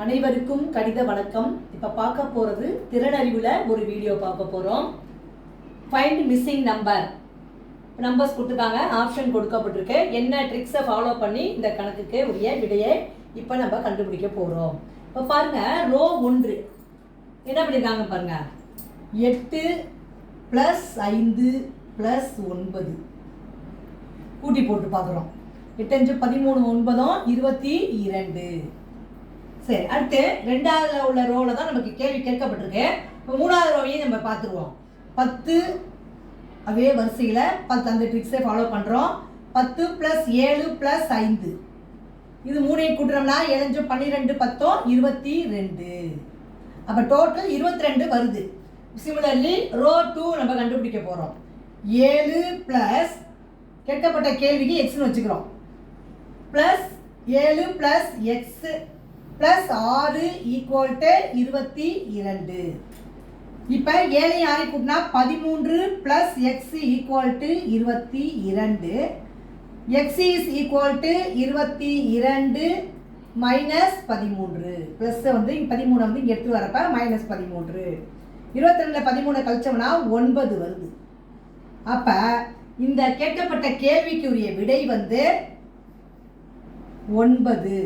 அனைவருக்கும் கணித வணக்கம். இப்போ பார்க்க போகிறது திறனறிவில் ஒரு வீடியோ பார்க்க போகிறோம். ஃபைண்ட் மிஸ்ஸிங் நம்பர்ஸ் கொடுத்துருக்காங்க, ஆப்ஷன் கொடுக்கப்பட்டிருக்கு. என்ன ட்ரிக்ஸை ஃபாலோ பண்ணி இந்த கணக்குக்கு உரிய விடையை இப்போ நம்ம கண்டுபிடிக்க போகிறோம். இப்போ பாருங்கள், ரோ 1 என்ன பண்ணியிருக்காங்க பாருங்கள். 8 + 5 + 9 கூட்டி போட்டு பார்க்குறோம். 8 5 13 9 22. சரி, அடுத்து 2வது உள்ள ரோவில் தான் நமக்கு கேள்வி கேட்கப்பட்டிருக்கு. இப்போ 3வது ரோவையும் நம்ம பார்த்துருவோம். 10 அதே வரிசையில் 10 அந்த ட்ரிக்ஸை ஃபாலோ பண்ணுறோம். 10 + 7 + 5 இது 3ஐயும் கூட்டுறோம்னா 7 12 10 22. அப்போ டோட்டல் 22 வருது. சிமிலர்லி ரோ 2 நம்ம கண்டுபிடிக்க போகிறோம். 7 + கேட்கப்பட்ட கேள்விக்கு எக்ஸ்னு வச்சுக்கிறோம். +7 + x + 6 = 22. இப்போ 7 6 கூட்டினா 13 + x = 22. x = 22 - 13. ப்ளஸ் வந்து 13 வந்து இங்கே எடுத்து வரப்ப -13. 22 13 கழிச்சோம்னா 9 வருது. அப்போ இந்த கேட்கப்பட்ட கேள்விக்குரிய விடை வந்து 9.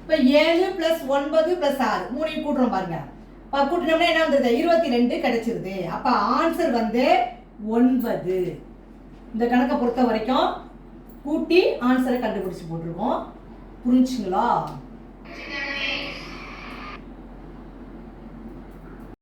இப்போ 7 + 9 + 6 3ஐயும் கூட்டுறோம் பாருங்க. இப்போ கூட்டினோம்னா என்ன வந்துருது? 22 கிடைச்சிருது. அப்போ ஆன்சர் வந்து 9. இந்த கணக்கை பொறுத்த வரைக்கும் கூட்டி ஆன்சரை கண்டுபிடிச்சு போட்டிருக்கோம். புரிஞ்சுங்களா?